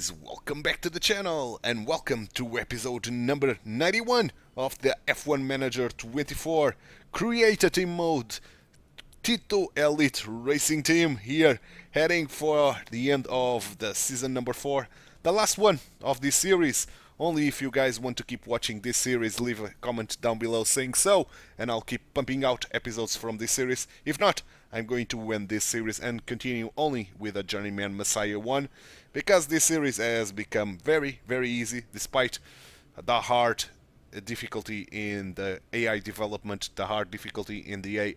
guys, welcome back to the channel and welcome to episode number 91 of the F1 Manager 24 Creator Team Mode TituElite Racing Team here, heading for the end of the season number 4, the last one of this series. Only if you guys want to keep watching this series, leave a comment down below saying so, and I'll keep pumping out episodes from this series. If not, I'm going to end this series and continue only with a Journeyman Messiah 1, because this series has become very easy, despite the hard difficulty in the AI development, the hard difficulty in the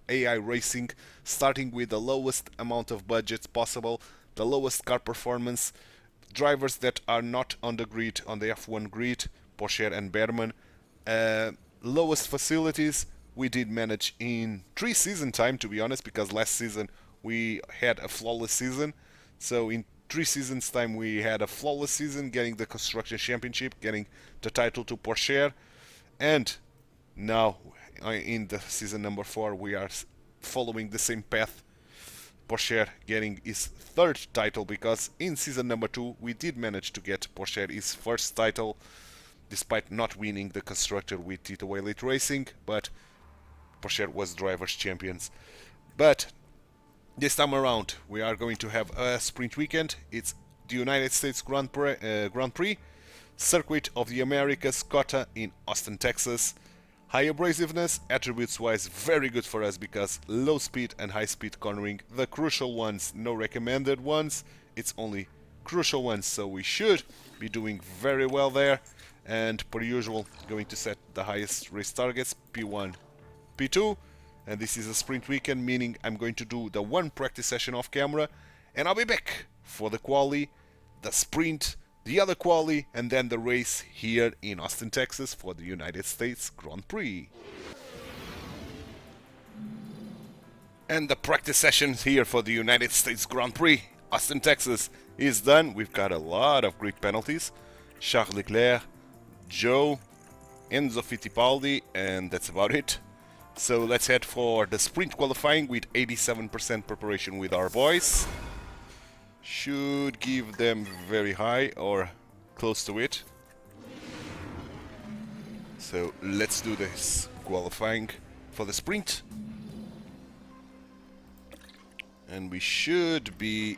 AI racing, starting with the lowest amount of budgets possible, the lowest car performance, drivers that are not on the grid, on the F1 grid, Porsche and Berman, lowest facilities. We did manage in 3 season time, to be honest, because last season we had a flawless season. So in 3 seasons time we had a flawless season, getting the Construction Championship, getting the title to Porsche, and now in the season number 4 we are following the same path. Porsche getting his 3rd title, because in season number 2 we did manage to get Porsche his 1st title, despite not winning the constructor with TituElite Racing, but Porsche was drivers champions. But this time around we are going to have a sprint weekend. It's the United States Grand Prix, Circuit of the Americas, COTA in Austin, Texas. High abrasiveness, attributes wise, very good for us, because low speed and high speed cornering, the crucial ones, no recommended ones, it's only crucial ones, so we should be doing very well there. And per usual, going to set the highest race targets, P1, P2, and this is a sprint weekend, meaning I'm going to do the 1 practice session off camera, and I'll be back for the quali, the sprint, the other quali, and then the race here in Austin, Texas for the United States Grand Prix. And the practice session here for the United States Grand Prix, Austin, Texas, is done. We've got a lot of grid penalties. Charles Leclerc, Joe, Enzo Fittipaldi, and that's about it. So let's head for the sprint qualifying with 87% preparation with our boys. Should give them very high or close to it. So let's do this qualifying for the sprint. And we should be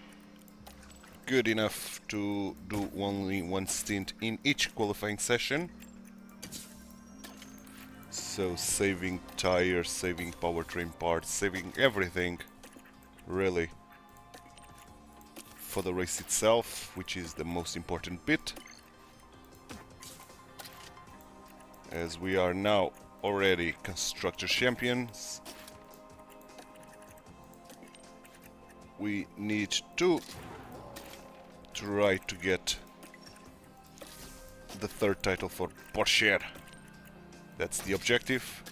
good enough to do only 1 stint in each qualifying session. So saving tires, saving powertrain parts, saving everything, really, for the race itself, which is the most important bit, as we are now already constructor champions. We need to try to get the 3rd title for Porsche. That's the objective.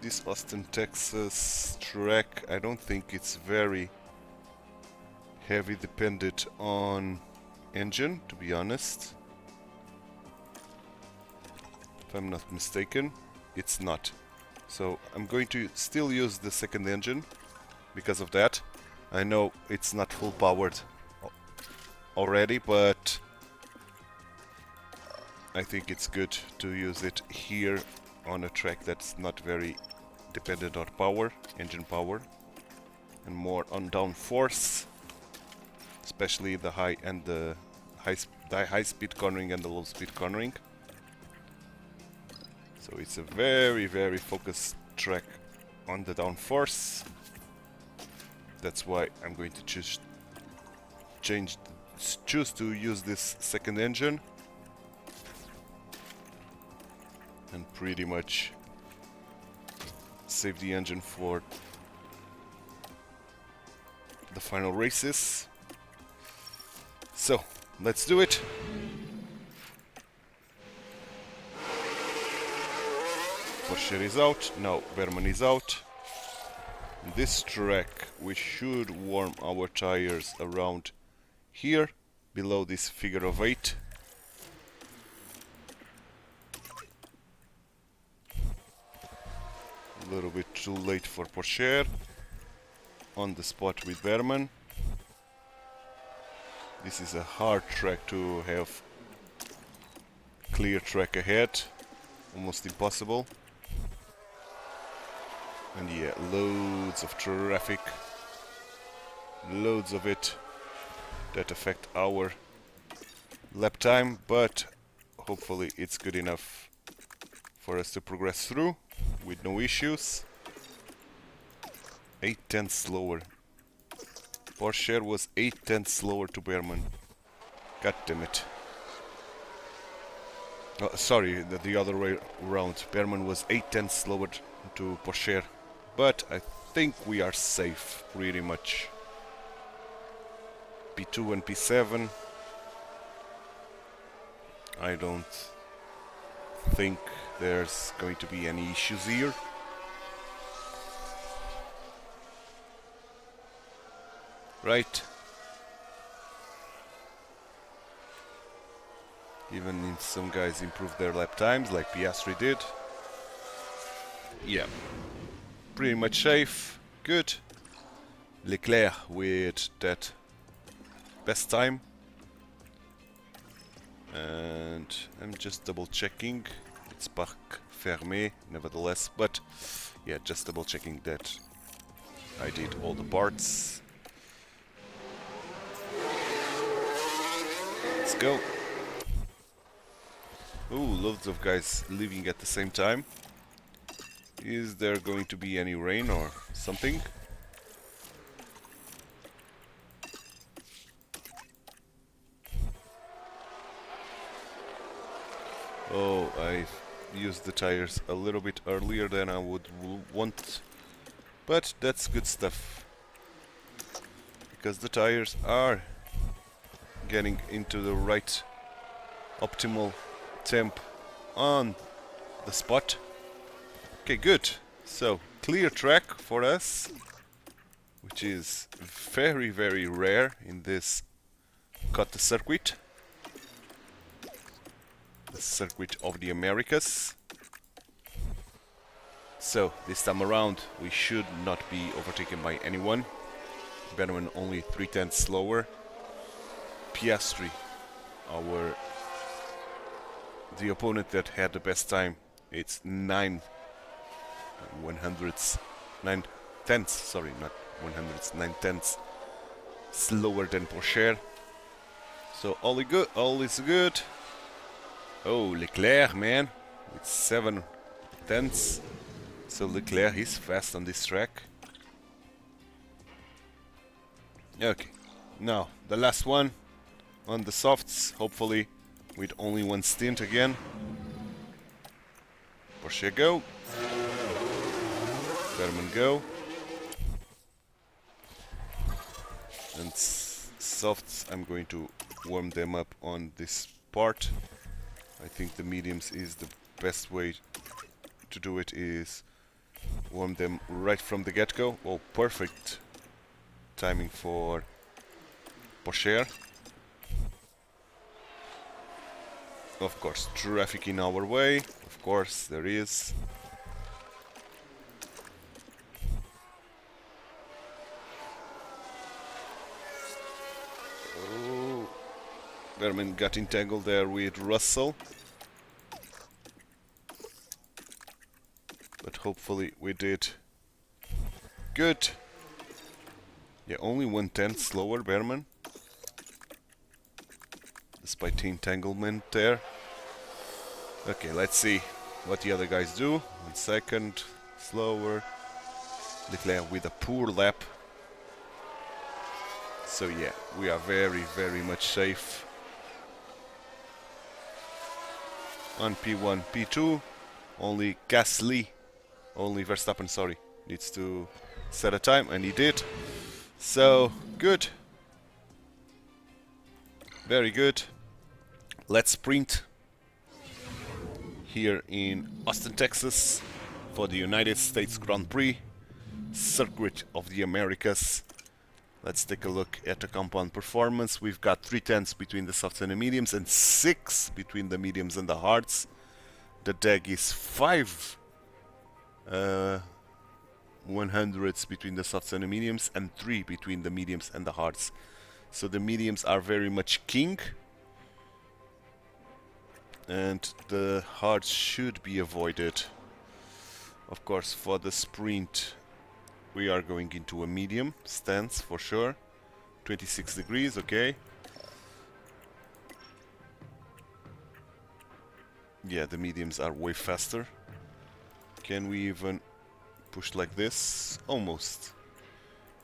This Austin, Texas track, I don't think it's very heavy dependent on engine, to be honest. If I'm not mistaken, it's not. So I'm going to still use the 2nd engine because of that. I know it's not full powered already, but I think it's good to use it here on a track that's not very dependent on power, engine power, and more on downforce, especially the high and the high speed cornering and the low speed cornering. So it's a very focused track on the downforce. That's why I'm going to choose to use this 2nd engine, and pretty much save the engine for the final races. So let's do it. Porsche is out, now Berman is out. This track we should warm our tires around here, below this figure of 8. A little bit too late for Porsche. on the spot with Berman. This is a hard track to have clear track ahead, almost impossible. And yeah, loads of traffic, loads of it that affect our lap time, but hopefully it's good enough for us to progress through with no issues. 8/10 slower. Porsche was 8/10 slower to Berman. God damn it. Oh, sorry, the other way around. Berman was 8/10 slower to Porsche. But I think we are safe, pretty much. P2 and P7. I don't think there's going to be any issues here. Right. Even if some guys improved their lap times, like Piastri did. Yeah. Pretty much safe. Good. Leclerc with that best time. And I'm just double checking. It's parc fermé, nevertheless. But yeah, just double checking that I did all the parts. Let's go. Ooh, loads of guys leaving at the same time. Is there going to be any rain or something? Oh, I used the tires a little bit earlier than I would want. But that's good stuff. Because the tires are getting into the right optimal temp on the spot. Okay, good. So, clear track for us, which is very, very rare in this COTA circuit. The circuit of the Americas. So, this time around, we should not be overtaken by anyone. Berman only 3/10 slower. Piastri, the opponent that had the best time, it's 9 tenths, sorry, not 100ths, 9 tenths slower than Porsche. So all is good. Oh, Leclerc, man, with 7 tenths. So Leclerc is fast on this track. Okay, now the last one on the softs, hopefully with only one stint again. Porsche go. Berman go. And softs, I'm going to warm them up on this part. I think the mediums is the best way to do it, is warm them right from the get-go. Oh, perfect timing for Porsche. Of course, traffic in our way. Of course, there is. Oh, Berman got entangled there with Russell. But hopefully we did good. Yeah, only 1/10 slower, Berman. Despite the entanglement there. Okay, let's see what the other guys do. 1 second slower. Leclerc with a poor lap. So yeah, we are very, very much safe. On P1, P2, only Verstappen, sorry, needs to set a time, and he did. So, good. Very good. Let's sprint here in Austin, Texas for the United States Grand Prix, circuit of the Americas. Let's take a look at the compound performance. We've got 3/10 between the softs and the mediums and 6 between the mediums and the hards. The DAG is 5 100s between the softs and the mediums, and 3 between the mediums and the hards. So the mediums are very much king, and the hards should be avoided. Of course, for the sprint we are going into a medium stance for sure. 26 degrees, okay. Yeah, the mediums are way faster. Can we even push like this? Almost.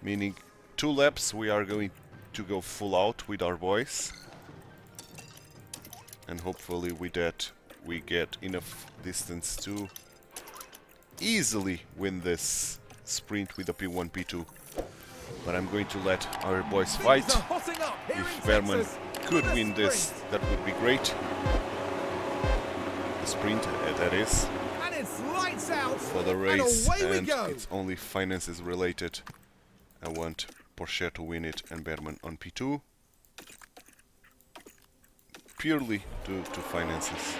Meaning 2 laps we are going to go full out with our boys. And hopefully with that we get enough distance to easily win this sprint with the P1, P2. But I'm going to let our boys fight. If Berman could win this, that would be great. The sprint, that is. And it's lights out for the race, and go. It's only finances related. I want Porsche to win it and Berman on P2. Purely to finances.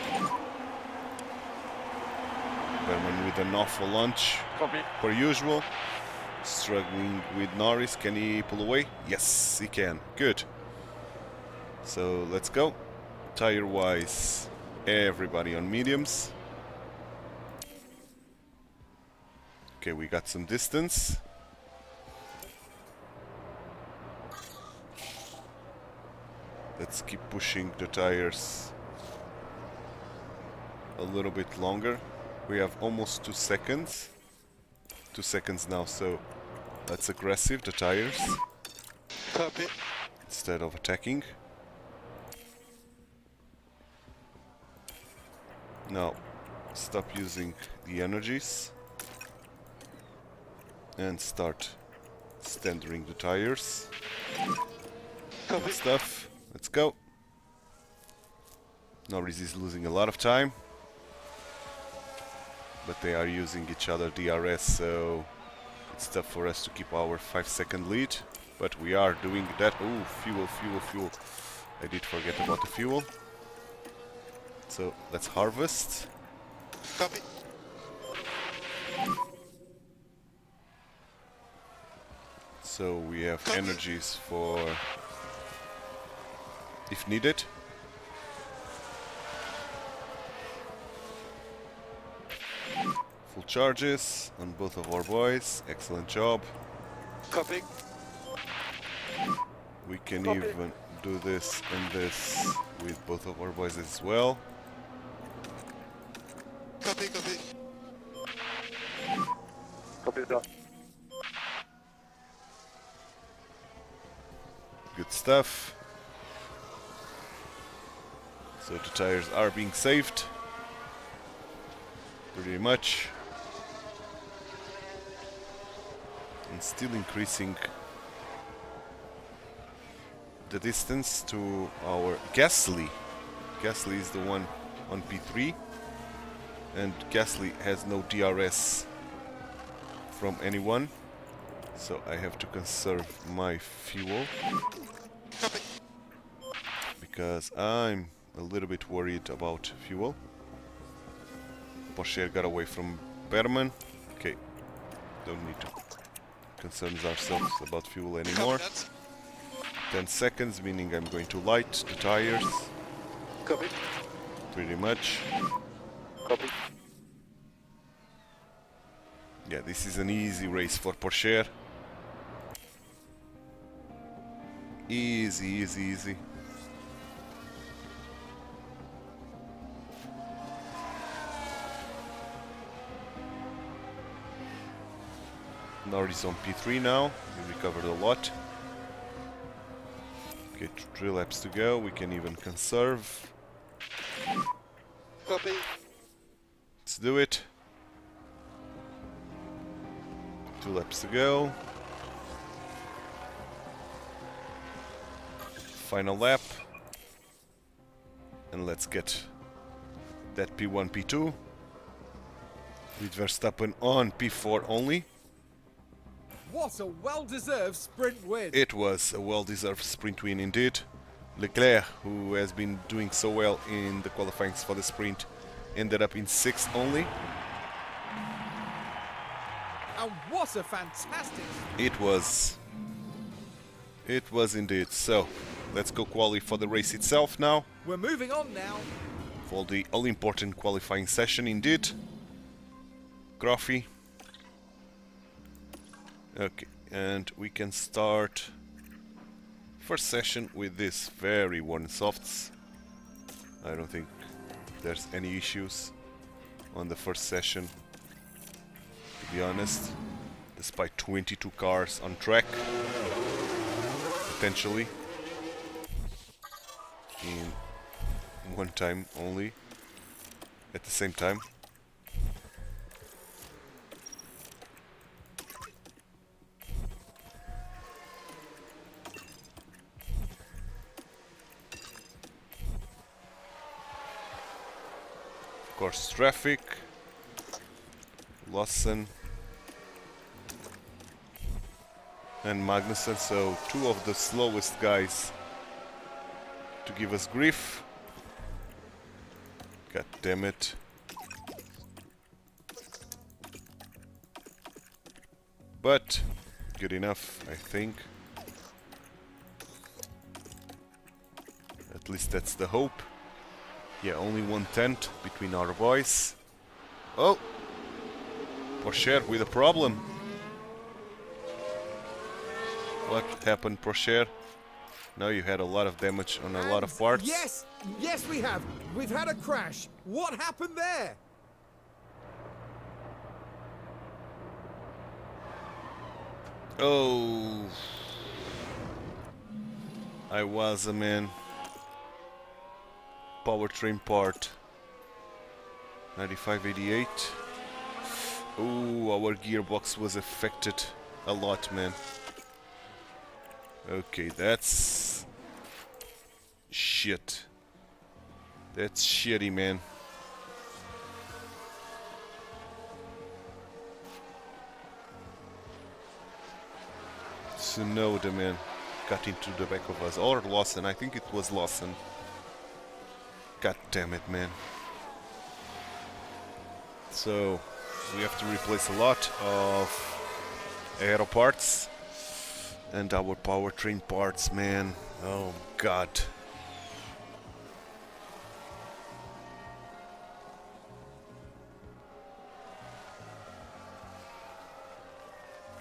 Berman with an awful launch, per usual. Struggling with Norris. Can he pull away? Yes, he can. Good. So let's go. Tire wise, everybody on mediums. Okay, we got some distance. Let's keep pushing the tires a little bit longer. We have almost 2 seconds. 2 seconds now, so that's aggressive, the tires. Copy. Instead of attacking. Now, stop using the energies. And start standering the tires. Good stuff. Let's go. Norris is losing a lot of time. But they are using each other DRS, so it's tough for us to keep our 5-second lead. But we are doing that. Oh, fuel, fuel, fuel. I did forget about the fuel. So let's harvest. Copy. So we have energies for if needed. Full charges on both of our boys. Excellent job. Copy. We can even do this and this with both of our boys as well. Copy, copy. Copy that. Good stuff. So the tires are being saved. Pretty much. And still increasing the distance to our Gasly. Gasly is the one on P3. And Gasly has no DRS from anyone. So I have to conserve my fuel. Because I'm a little bit worried about fuel. Porsche got away from Berman. Okay, don't need to concern ourselves about fuel anymore. 10 seconds, meaning I'm going to light the tires. Copy. Pretty much. Copy. Yeah, this is an easy race for Porsche. Easy, easy, easy. Norris on P3 now. We recovered a lot. Okay, 3 laps to go. We can even conserve. Copy. Let's do it. 2 laps to go. Final lap. And let's get that P1, P2. With Verstappen on P4 only. What a well-deserved sprint win. It was a well-deserved sprint win indeed. Leclerc, who has been doing so well in the qualifying for the sprint, ended up in 6th only. And what a fantastic... It was indeed. So, let's go qualify for the race itself now. We're moving on now. For the all-important qualifying session indeed. Coffee. Okay, and we can start first session with this very worn softs. I don't think there's any issues on the first session, to be honest, despite 22 cars on track, potentially, in one time only, at the same time. Of course, traffic, Lawson and Magnussen, so two of the slowest guys to give us grief. God damn it. But good enough, I think. At least that's the hope. Yeah, only 1/10 between our boys. Oh! Porsche with a problem. What happened, Porsche? Now you had a lot of damage on a lot of parts. Yes, yes we have. We've had a crash. What happened there? Oh. I was a man. Powertrain part 9588. Oh, our gearbox was affected a lot, man. Okay, that's shit. That's shitty, man. Tsunoda, man, got into the back of us. Or Lawson, I think it was Lawson. God damn it, man. So, we have to replace a lot of aero parts and our powertrain parts, man. Oh, God.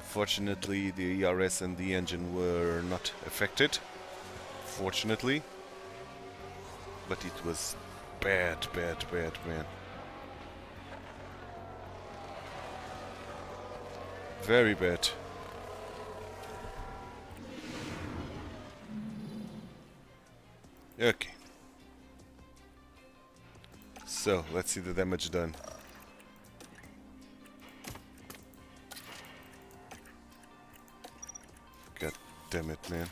Fortunately, the ERS and the engine were not affected. Fortunately. But it was bad, bad, bad, man. Very bad. Okay. So, let's see the damage done. God damn it, man.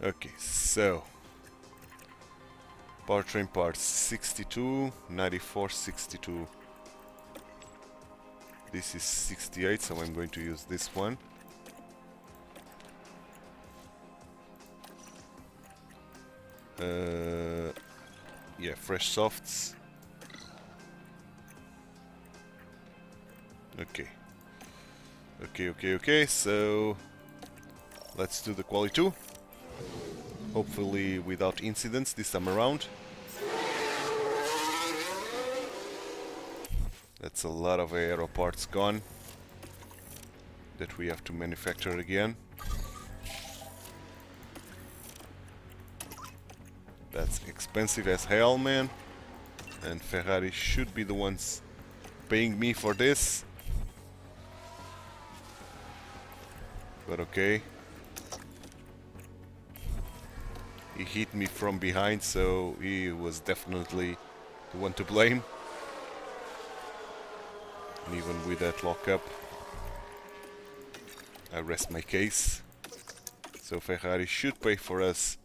Okay, so powertrain parts 62, 94, 62. This is 68, so I'm going to use this one. Yeah, fresh softs. Okay. Okay, so let's do the quali 2. Hopefully without incidents this time around. That's a lot of aero parts gone that we have to manufacture again. That's expensive as hell, man. And Ferrari should be the ones paying me for this. But okay. He hit me from behind, so he was definitely the one to blame. And even with that lockup, I rest my case. So Ferrari should pay for us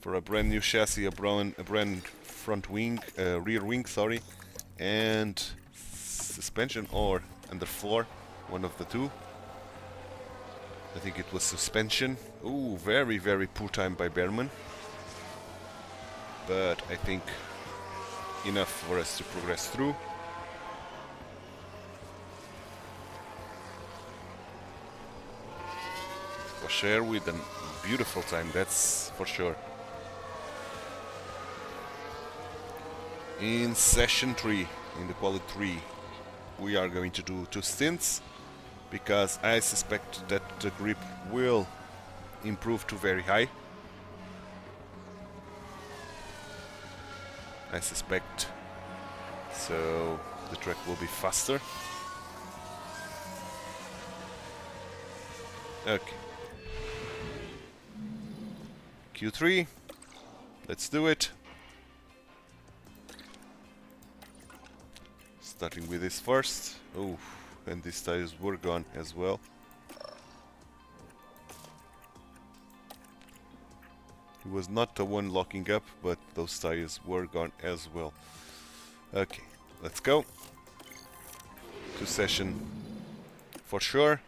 for a brand new chassis, a brand front wing, rear wing, sorry, and suspension or underfloor, one of the two. I think it was suspension. Ooh, very, very poor time by Behrman. But I think enough for us to progress through. Share with a beautiful time, that's for sure. In session 3, in the quality 3, we are going to do 2 stints because I suspect that the grip will improve to very high. I suspect, so the track will be faster. Okay. Q3, let's do it. Starting with this first. Oh, and these tires were gone as well. It was not the one locking up, but those tires were gone as well. Okay, let's go. To session for sure.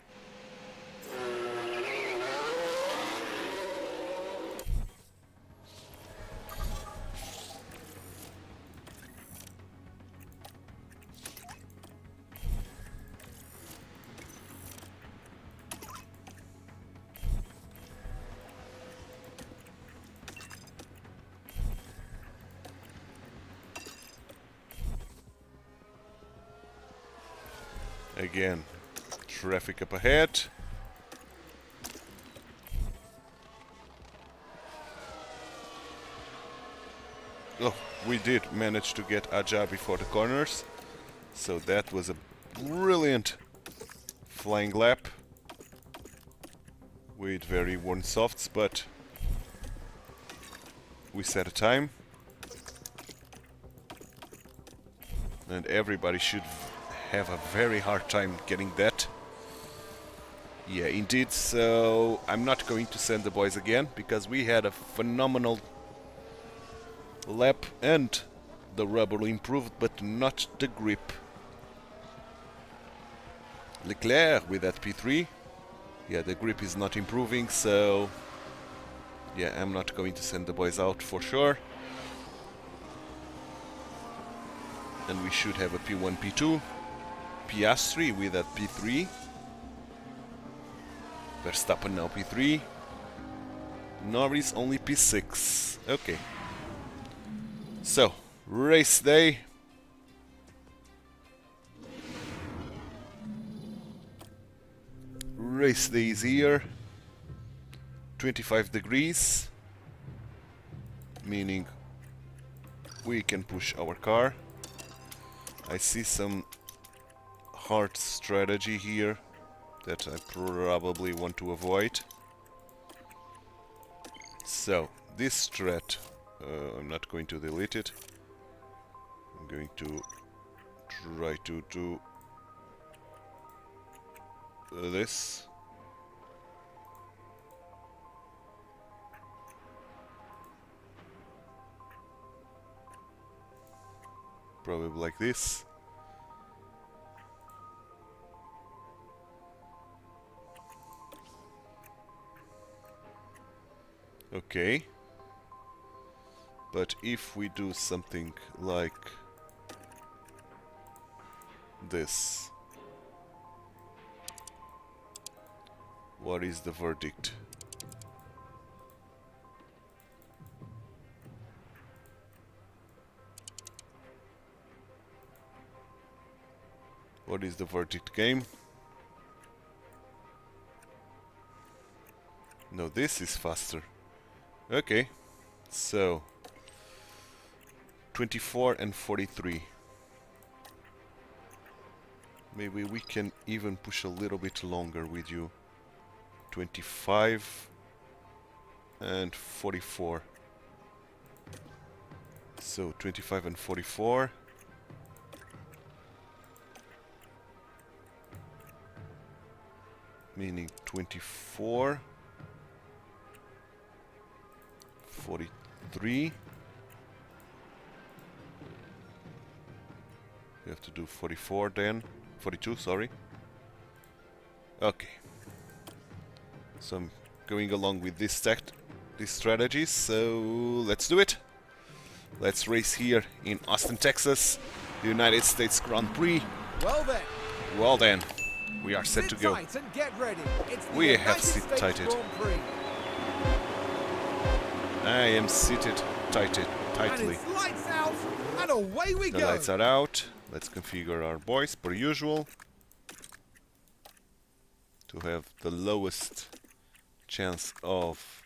Again, traffic up ahead. Oh, we did manage to get Aja before the corners, so that was a brilliant flying lap with very worn softs, but we set a time and everybody should have a very hard time getting that. Yeah, indeed, so I'm not going to send the boys again because we had a phenomenal lap and the rubber improved, but not the grip. Leclerc with that P3. Yeah, the grip is not improving, so yeah, I'm not going to send the boys out for sure. And we should have a P1, P2. Piastri with that P3. Verstappen now P3. Norris only P6. Okay. So, race day. Race day is here. 25 degrees. Meaning we can push our car. I see some hard strategy here that I probably want to avoid. So, this strat, I'm not going to delete it. I'm going to try to do this. Probably like this. Okay. But if we do something like this, what is the verdict? What is the verdict, game? No, this is faster. Okay, so 24 and 43. Maybe we can even push a little bit longer with you. 25 and 44. So 25 and 44. Meaning 24, 43. We have to do 44 then. 42, sorry. Okay. So I'm going along with this strategy, so let's do it. Let's race here in Austin, Texas, the United States Grand Prix. Well then, Well then, we are set to sit go. tight and get ready. It's the We United have States sit-tighted. Grand Prix. I am seated tightly. And it's lights out, and away we The go. lights are out. Let's configure our boys per usual to have the lowest chance of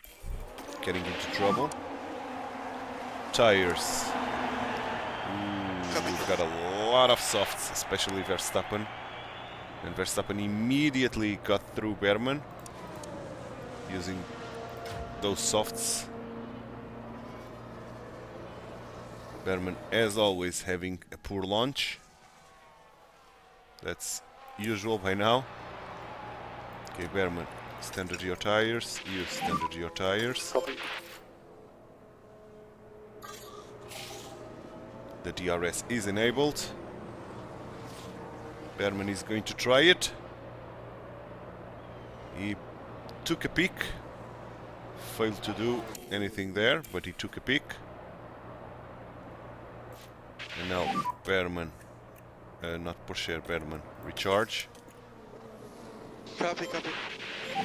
getting into trouble. Tires. Ooh, we've got a lot of softs, especially Verstappen. And Verstappen immediately got through Berman using those softs. Berman, as always, having a poor launch. That's usual by now. Okay, Berman, standard your tires. You standard your tires. Copy. The DRS is enabled. Berman is going to try it. He took a peek. Failed to do anything there, but he took a peek. And now Berman, not Porsche, Berman, recharge. Copy, copy.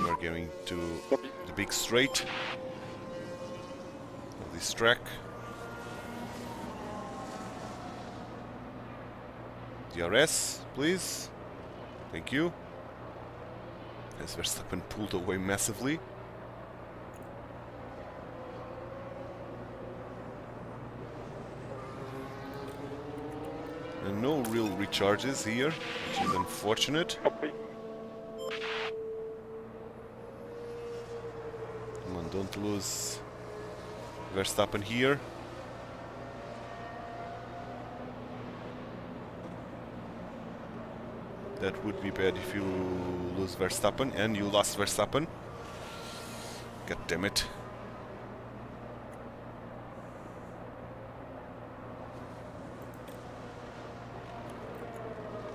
We are going to Copy. the big straight of this track. DRS, please. Thank you. As Verstappen pulled away massively. And no real recharges here, which is unfortunate. Copy. Come on, don't lose Verstappen here. That would be bad if you lose Verstappen, and you lost Verstappen. God damn it.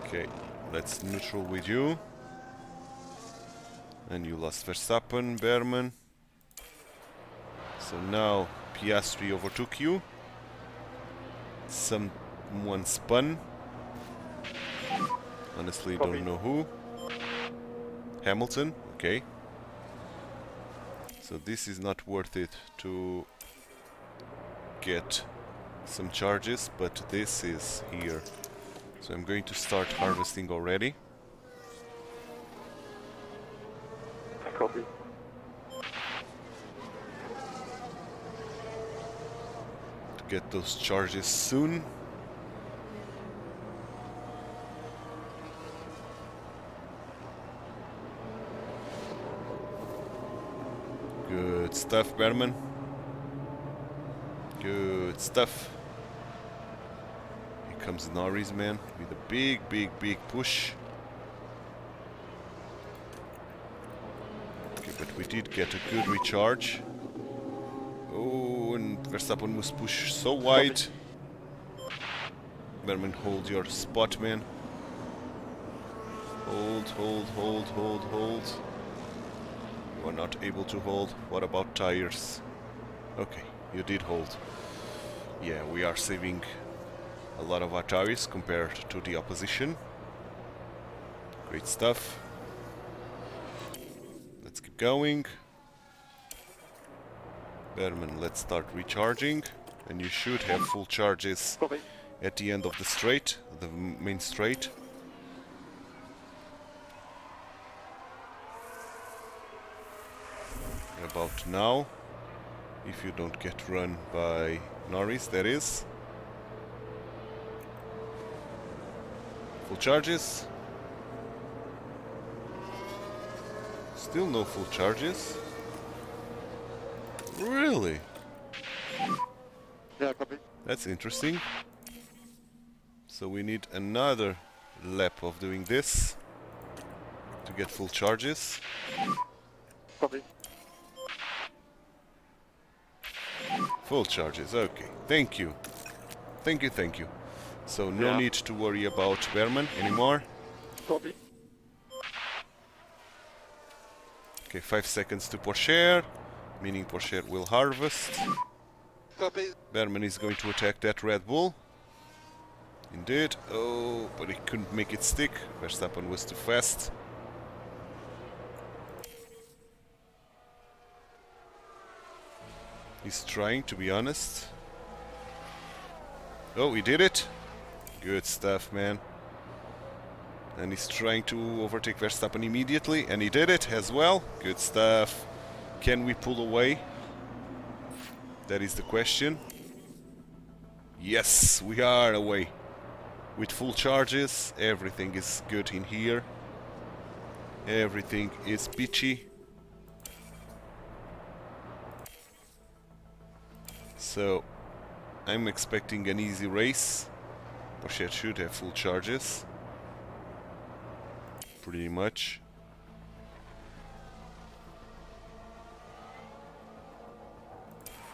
Okay, let's neutral with you. And you lost Verstappen, Berman. So now Piastri overtook you. Someone spun. Honestly, Copy. don't know who. Hamilton, okay. So this is not worth it to get some charges, but this is here. So I'm going to start harvesting already. Copy. To get those charges soon. Good stuff, Berman. Good stuff. Here comes Norris, man, with a big push. Okay, but we did get a good recharge. Oh, and Verstappen must push so wide. Berman, hold your spot, man. Hold. You are not able to hold. What about tires? Okay, you did hold. Yeah, we are saving a lot of our tires compared to the opposition. Great stuff. Let's keep going. Berman, let's start recharging. And you should have full charges Copy. at the end of the straight, the main straight. About now, if you don't get run by Norris, that is. Full charges. Still no full charges. Really? Yeah, copy. That's interesting. So we need another lap of doing this to get full charges. Copy. Full charges, okay. Thank you. Thank you. So no Yeah. need to worry about Berman anymore. Copy. Okay, 5 seconds to Porsche, meaning Porsche will harvest. Copy. Berman is going to attack that Red Bull. Indeed. Oh, but he couldn't make it stick. Verstappen was too fast. He's trying, to be honest. Oh, he did it. Good stuff, man. And he's trying to overtake Verstappen immediately, and he did it as well. Good stuff. Can we pull away? That is the question. Yes, we are away. With full charges, everything is good in here. Everything is peachy. So, I'm expecting an easy race. Porsche should have full charges. Pretty much.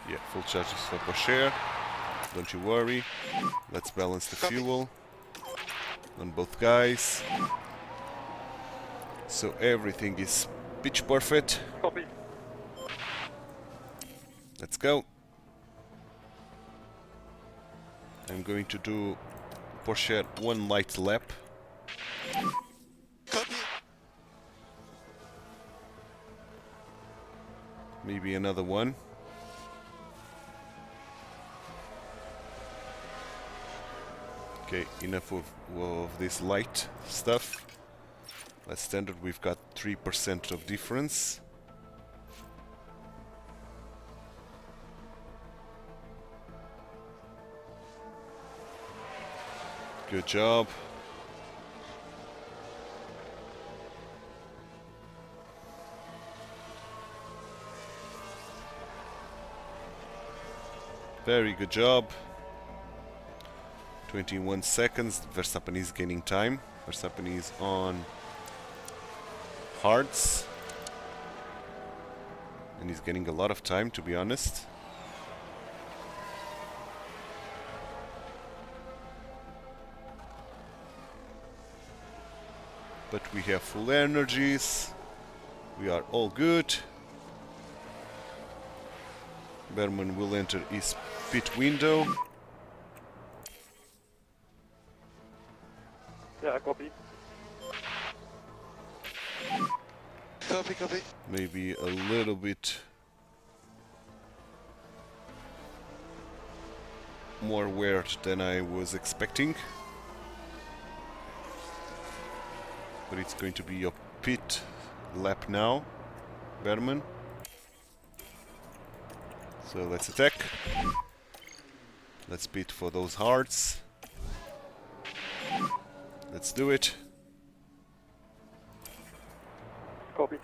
Yeah, full charges for Porsche. Don't you worry. Let's balance the fuel on both guys. So everything is pitch perfect. Copy. Let's go. I'm going to do Porsche one light lap. Copy. Maybe another one. Okay, enough of this light stuff. That's standard, we've got 3% of difference. Good job. Very good job. 21 seconds. Verstappen is gaining time. Verstappen is on hards. And he's getting a lot of time, to be honest. But we have full energies. We are all good. Berman will enter his pit window. Yeah, copy. Copy, copy. Maybe a little bit more weird than I was expecting. But it's going to be your pit lap now, Berman. So let's attack. Let's pit for those hearts. Let's do it. Copy.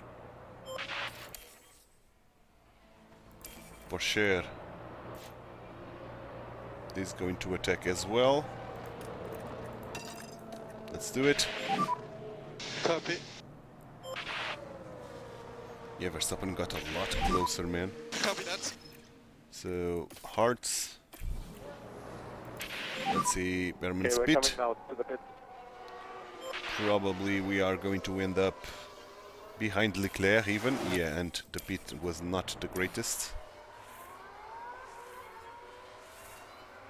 Porsche is going to attack as well. Let's do it. Copy. Yeah, Verstappen got a lot closer, man. Copy that. So, hearts. Let's see, Berman's Okay, we're pit. coming now to the pit. Probably we are going to end up behind Leclerc even. Yeah, and the pit was not the greatest.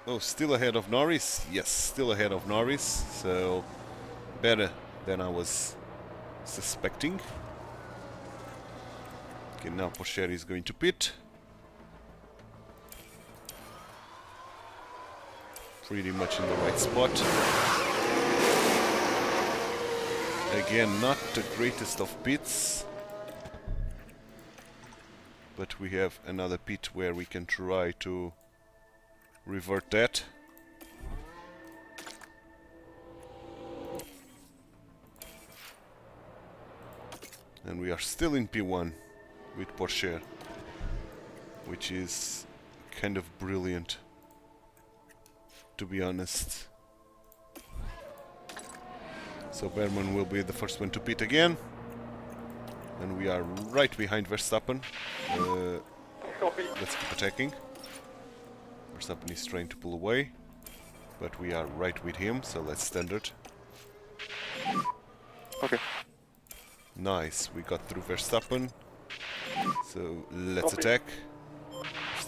Oh, still ahead of Norris? Yes, still ahead of Norris. So, better than I was suspecting. Okay, now Porsche is going to pit. Pretty much in the right spot. Again, not the greatest of pits. But we have another pit where we can try to revert that. And we are still in P1 with Porsche, which is kind of brilliant, to be honest. So Berman will be the first one to pit again. And we are right behind Verstappen. Copy. Let's keep attacking. Verstappen is trying to pull away, but we are right with him, so let's standard. Okay. Nice, we got through Verstappen. So let's Copy. attack.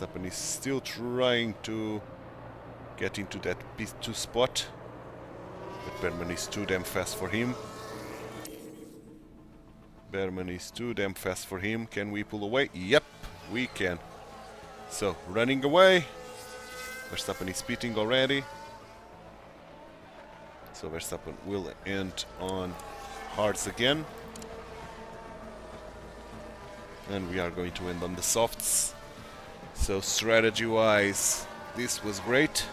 Verstappen is still trying to get into that P2 spot, but Berman is too damn fast for him. Berman is too damn fast for him. Can we pull away? Yep, we can. So, running away. Verstappen is pitting already. So Verstappen will end on hards again. And we are going to end on the softs. So strategy-wise, this was great.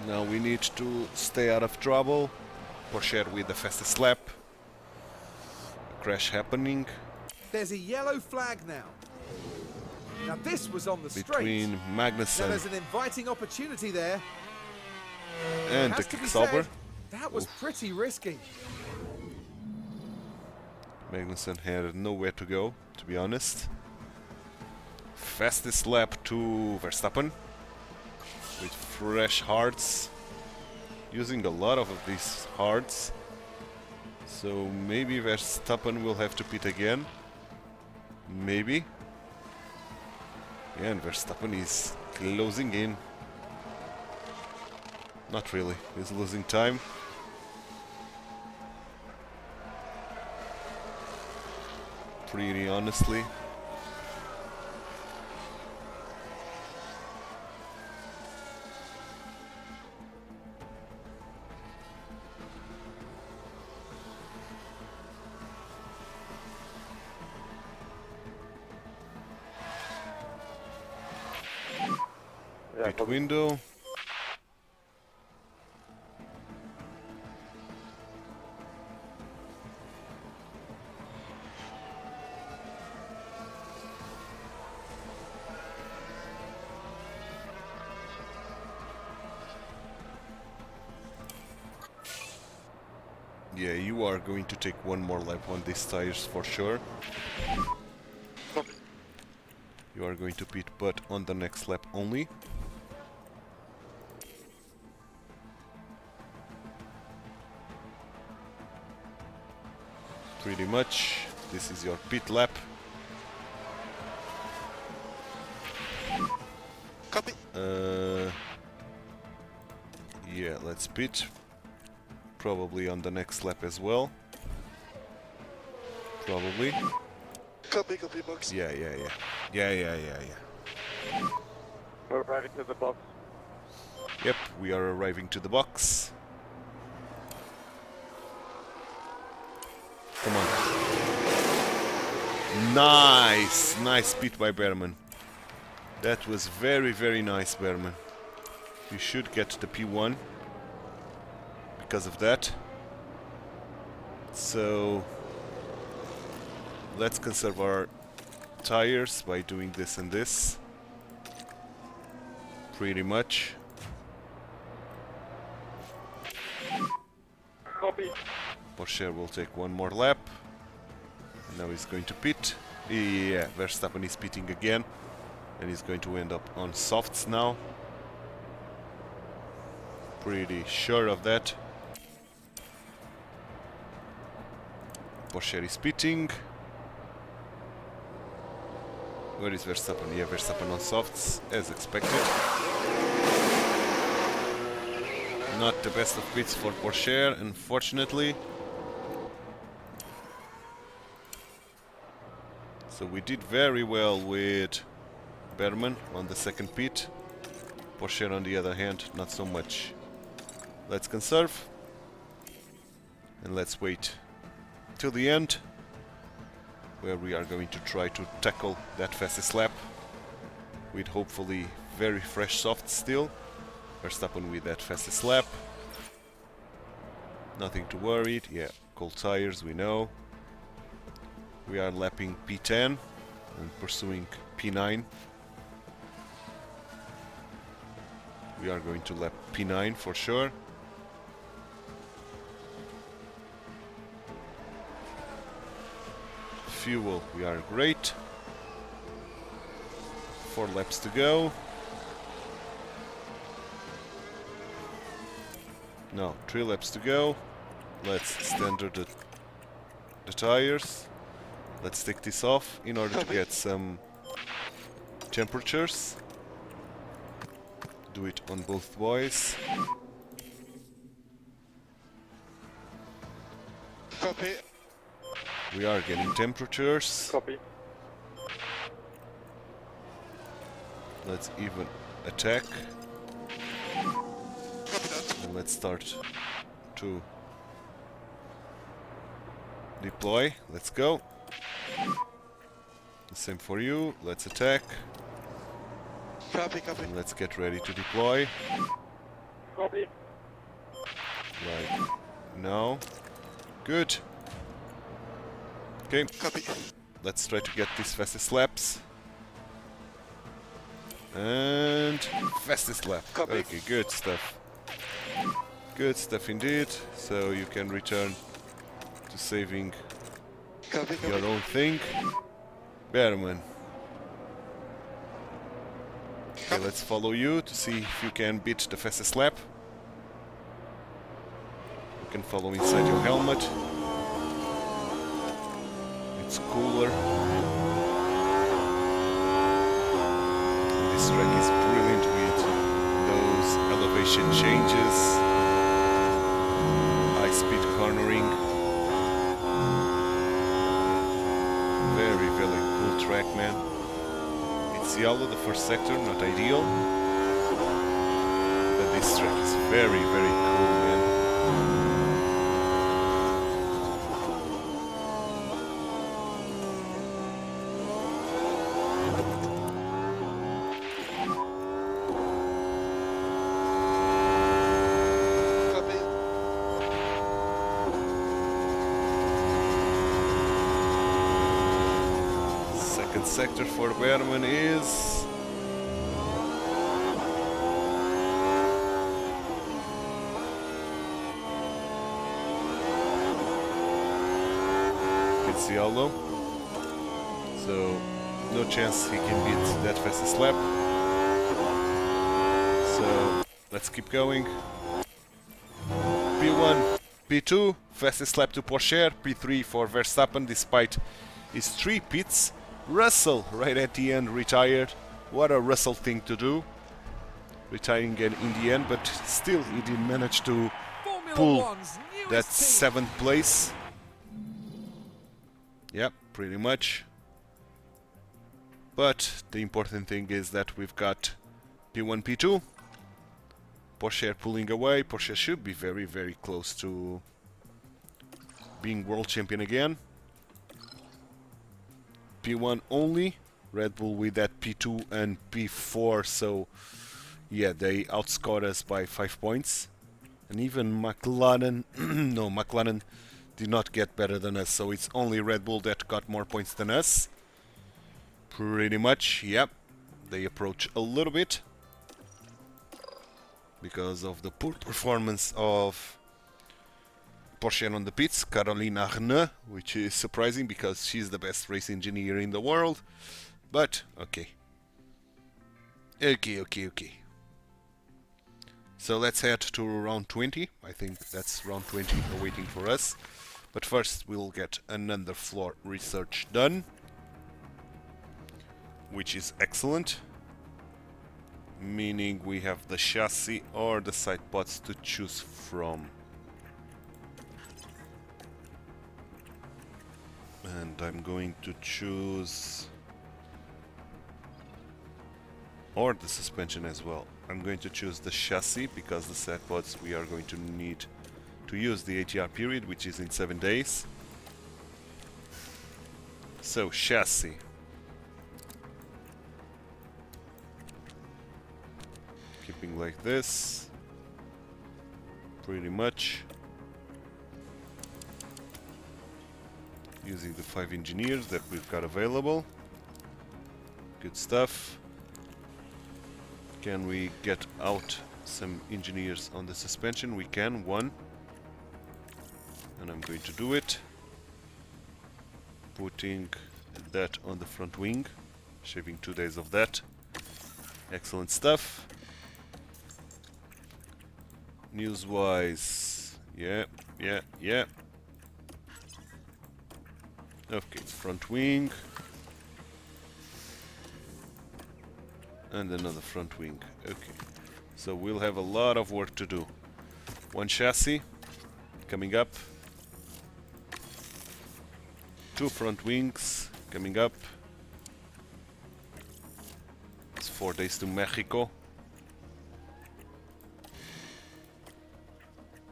Now we need to stay out of trouble. Porsche with the fastest lap. Crash happening There's a yellow flag now. Now this was on the straight. between Now Magnussen there's an inviting opportunity there. and Has the to be Sauber. said, that was pretty risky. Magnussen had nowhere to go, to be honest. Fastest lap to Verstappen with fresh hards, using a lot of these hards. So maybe Verstappen will have to pit again. Maybe. Yeah, and Verstappen is closing in. Not really, he's losing time. Pretty honestly. Yeah, Pit copy. window. Yeah, you are going to take one more lap on these tires for sure. Copy. You are going to pit, but on the next lap only. Pretty much, this is your pit lap. Copy. Yeah, let's pit. Probably on the next lap as well. Probably. Copy, copy, box. Yeah. We're arriving to the box. Yep, we are arriving to the box. Come on. Nice! Nice pit by Berman. That was very, very nice, Berman. You should get the P1 because of that. So let's conserve our tires by doing this and this. Pretty much. Copy. Porsche will take one more lap. And now he's going to pit. Yeah, Verstappen is pitting again. And he's going to end up on softs now. Pretty sure of that. Porsche is pitting. Where is Verstappen? Yeah, Verstappen on softs, as expected. Not the best of pits for Porsche, unfortunately. So we did very well with Berman on the second pit. Porsche, on the other hand, not so much. Let's conserve. And let's wait till the end, where we are going to try to tackle that fastest lap with hopefully very fresh softs still. Verstappen with that fastest lap. Nothing to worry. Yeah, cold tires, we know. We are lapping P10 and pursuing P9. We are going to lap P9 for sure. Fuel, we are great. 4 laps to go. No, 3 laps to go. Let's standard the tires. Let's take this off in order to get some temperatures. Do it on both boys. Copy. We are getting temperatures. Copy. Let's even attack. Copy that. And let's start to deploy. Let's go. The same for you. Let's attack. Copy, copy. And let's get ready to deploy. Copy. Right now. Good. Okay, Copy. let's try to get these fastest laps. And fastest lap. Copy. Okay, good stuff. Good stuff indeed. So you can return to saving Copy, your copy. own thing. Bearman. Okay, let's follow you to see if you can beat the fastest lap. You can follow inside your helmet. It's cooler. And this track is brilliant with those elevation changes, high-speed cornering. Very, very cool track, man. It's yellow, the first sector, not ideal. But this track is very, very cool, man. Copy. Second sector for Bearman is... It's yellow. So, no chance he can beat that fastest lap. So, let's keep going. P1, P2, fastest lap to Porsche, P3 for Verstappen despite his 3 pits. Russell, right at the end, retired. What a Russell thing to do. Retiring again in the end, but still he didn't manage to Formula pull One's newest that team. 7th place. Yep, pretty much. But the important thing is that we've got P1, P2. Porsche pulling away. Porsche should be very, very close to being world champion again. P1 only. Red Bull with that P2 and P4, so yeah, they outscored us by 5 points. And even McLaren, no, McLaren did not get better than us, so it's only Red Bull that got more points than us. Pretty much, yep. They approach a little bit because of the poor performance of Porsche on the pits, Caroline Arne, which is surprising because she's the best race engineer in the world. But, okay. Okay. So let's head to round 20. I think that's round 20 awaiting for us. But first we'll get another floor research done, which is excellent. Meaning we have the chassis or the side pods to choose from. And I'm going to choose... or the suspension as well. I'm going to choose the chassis because the side pods we are going to need to use the ATR period, which is in 7 days. So, chassis. Keeping like this. Pretty much. Using the 5 engineers that we've got available. Good stuff. Can we get out some engineers on the suspension? We can, 1. And I'm going to do it. Putting that on the front wing. Shaving 2 days of that. Excellent stuff. News-wise, yeah. Okay, front wing. And another front wing. Okay. So we'll have a lot of work to do. One chassis coming up. Two front wings coming up. It's 4 days to Mexico.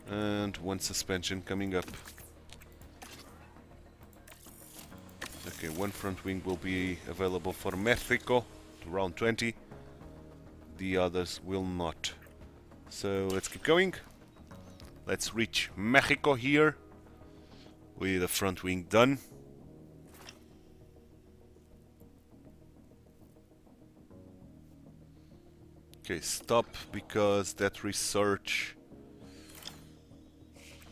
And one suspension coming up. Okay, one front wing will be available for Mexico to round 20. The others will not. So let's keep going. Let's reach Mexico here with the front wing done. Okay, stop, because that research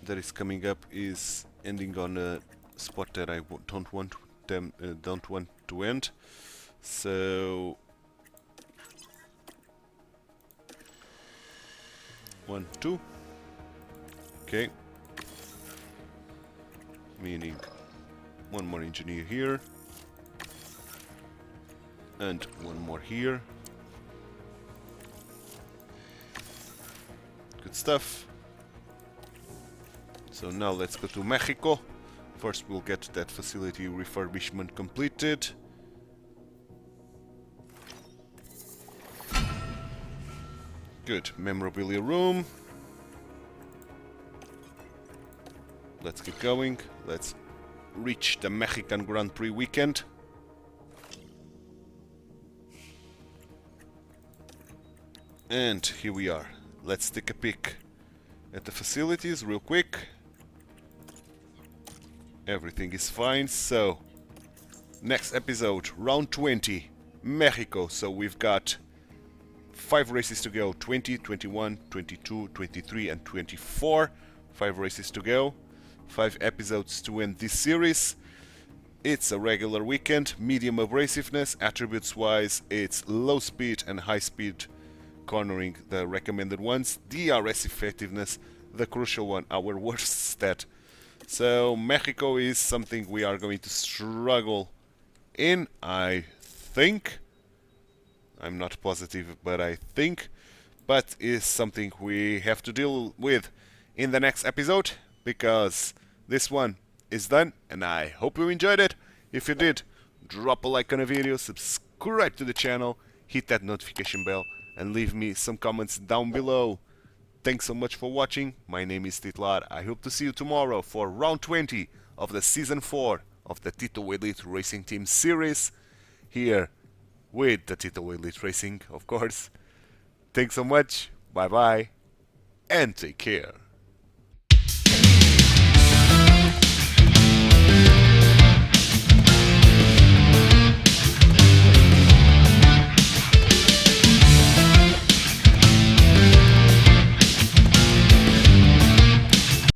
that is coming up is ending on a spot that I don't want to end. So 1, 2. Okay. Meaning one more engineer here. And one more here. Good stuff. So now let's go to Mexico. First we'll get that facility refurbishment completed. Good. Memorabilia room. Let's keep going. Let's reach the Mexican Grand Prix weekend. And here we are. Let's take a peek at the facilities real quick. Everything is fine. So next episode, round 20, Mexico. So we've got 5 races to go: 20, 21, 22, 23 and 24. 5 races to go, 5 episodes to end this series. It's a regular weekend, medium abrasiveness. Attributes wise, it's low speed and high speed cornering, the recommended ones. DRS effectiveness, the crucial one, our worst stat. So Mexico is something we are going to struggle in, I think. I'm not positive, but I think. But is something we have to deal with in the next episode, because this one is done, and I hope you enjoyed it. If you did, drop a like on the video, subscribe to the channel, hit that notification bell, and leave me some comments down below. Thanks so much for watching. My name is TituElite. I hope to see you tomorrow for round 20 of the season 4 of the TituElite Racing Team series, here with the TituElite Racing, of course. Thanks so much. Bye bye, and take care.